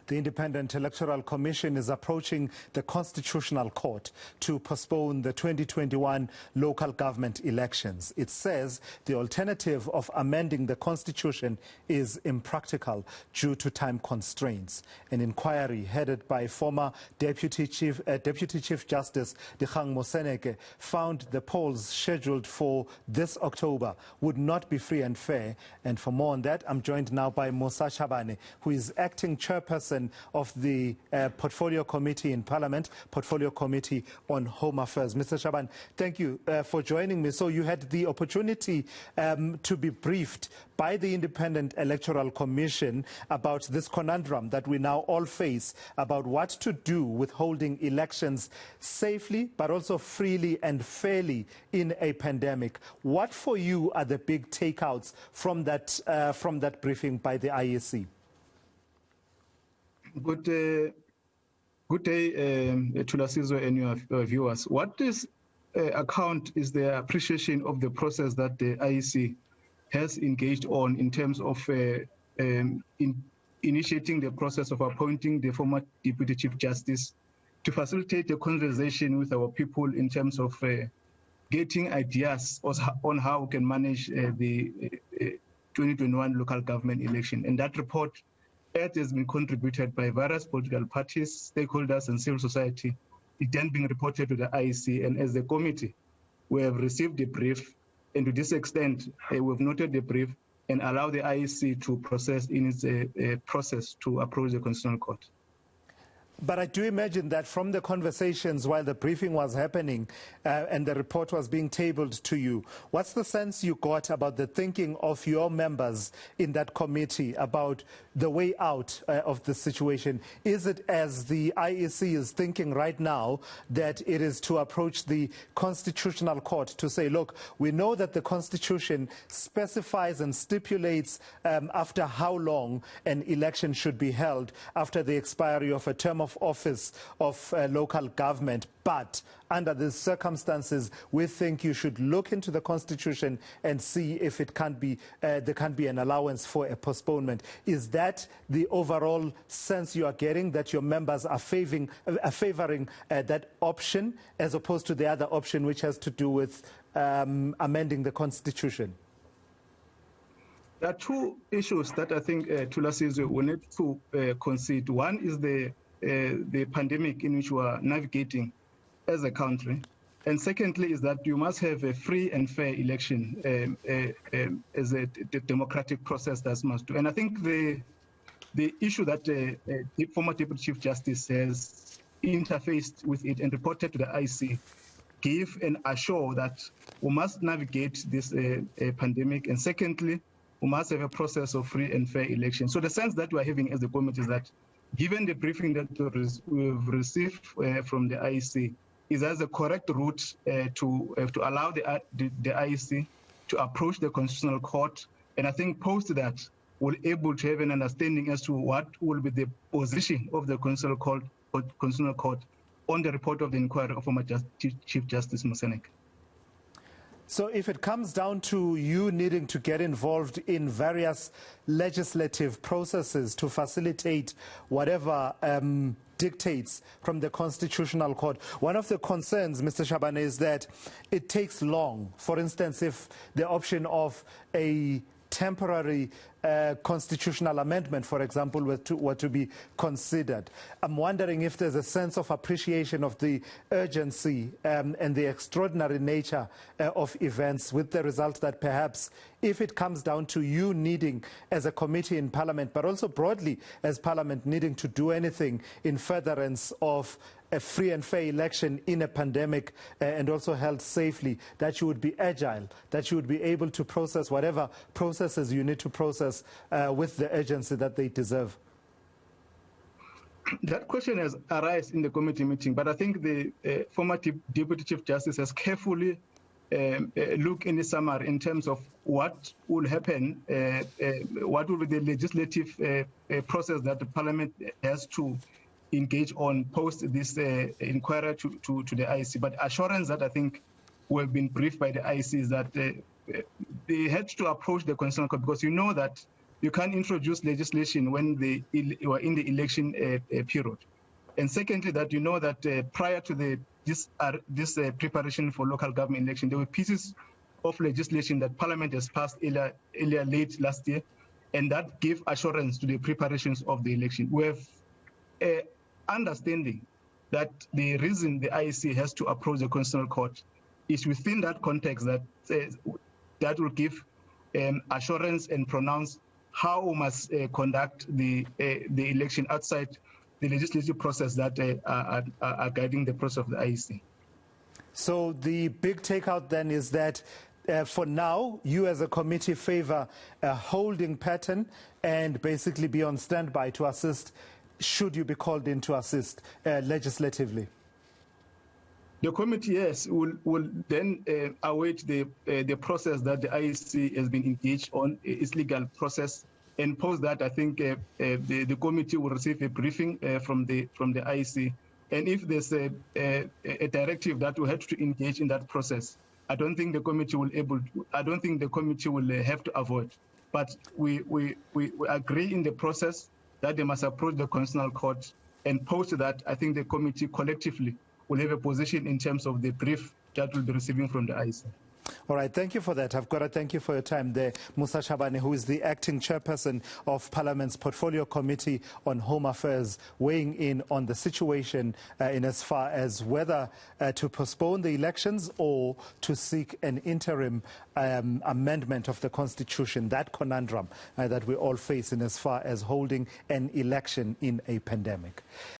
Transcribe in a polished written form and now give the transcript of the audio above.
The Independent Electoral Commission is approaching the Constitutional Court to postpone the 2021 local government elections. It says the alternative of amending the Constitution is impractical due to time constraints. An inquiry headed by former Deputy Chief Justice Dikgang Moseneke found the polls scheduled for this October would not be free and fair. And for more on that, I'm joined now by Mosa Chabane, who is acting chairperson of the Portfolio Committee in Parliament, Portfolio Committee on Home Affairs. Mr. Chabane, thank you for joining me. So you had the opportunity to be briefed by the Independent Electoral Commission about this conundrum that we now all face about what to do with holding elections safely, but also freely and fairly in a pandemic. What for you are the big takeouts from that briefing by the IEC? Good day, Thulasizwe and your viewers. What this account is the appreciation of the process that the IEC has engaged on in terms of initiating the process of appointing the former Deputy Chief Justice to facilitate the conversation with our people in terms of getting ideas on how we can manage the 2021 local government election. And that report has been contributed by various political parties, stakeholders, and civil society. It then being reported to the IEC, and as a committee, we have received the brief, and to this extent, we've noted the brief and allow the IEC to process in its process to approach the Constitutional Court. But I do imagine that from the conversations while the briefing was happening and the report was being tabled to you, what's the sense you got about the thinking of your members in that committee about the way out of the situation? Is it, as the IEC is thinking right now, that it is to approach the Constitutional Court to say, look, we know that the Constitution specifies and stipulates after how long an election should be held after the expiry of a term of office of local government, but under these circumstances we think you should look into the Constitution and see if it can be there can be an allowance for a postponement. Is that the overall sense you are getting, that your members are favoring that option as opposed to the other option which has to do with amending the Constitution? There are two issues that I think Thulasizwe will need to concede. One is the pandemic in which we are navigating as a country. And secondly is that you must have a free and fair election as a democratic process that must do. And I think the issue that the former Deputy Chief Justice has interfaced with it and reported to the IEC give and assure that we must navigate this pandemic. And secondly, we must have a process of free and fair election. So the sense that we are having as a committee is that given the briefing that we've received from the IEC, is as a correct route to allow the IEC to approach the Constitutional Court. And I think post that, we're able to have an understanding as to what will be the position of the Constitutional Court on the report of the inquiry of former Chief Justice Moseneke. So if it comes down to you needing to get involved in various legislative processes to facilitate whatever dictates from the Constitutional Court, one of the concerns, Mr. Chabane, is that it takes long. For instance, if the option of a temporary constitutional amendment, for example, were to be considered. I'm wondering if there's a sense of appreciation of the urgency and the extraordinary nature of events, with the result that perhaps if it comes down to you needing, as a committee in Parliament, but also broadly as Parliament, needing to do anything in furtherance of a free and fair election in a pandemic and also held safely, that you would be agile, that you would be able to process whatever processes you need to process with the urgency that they deserve? That question has arisen in the committee meeting, but I think the former Deputy Chief Justice has carefully looked in the summary in terms of what will happen, what will be the legislative process that the Parliament has to engage on post this inquiry to the IEC. But assurance that I think we have been briefed by the IEC is that they had to approach the Constitutional Court, because you know that you can't introduce legislation when you are in the election period. And secondly, that you know that prior to this preparation for local government election, there were pieces of legislation that Parliament has passed earlier late last year, and that gave assurance to the preparations of the election. We have understanding that the reason the IEC has to approach the Constitutional Court is within that context that will give assurance and pronounce how we must conduct the election outside the legislative process that are guiding the process of the IEC. So the big takeout then is that for now, you as a committee favor a holding pattern and basically be on standby to assist should you be called in to assist legislatively. The committee, yes, will then await the process that the IEC has been engaged on, its legal process, and post that, I think the committee will receive a briefing from the IEC. And if there's a directive that will have to engage in that process, I don't think the committee will have to avoid. But we agree in the process that they must approach the Constitutional Court, and post that, I think the committee collectively will have a position in terms of the brief that we'll be receiving from the IEC. All right, thank you for that. I've got to thank you for your time there, Mosa Chabane, who is the acting chairperson of Parliament's Portfolio Committee on Home Affairs, weighing in on the situation in as far as whether to postpone the elections or to seek an interim amendment of the Constitution, that conundrum that we all face in as far as holding an election in a pandemic.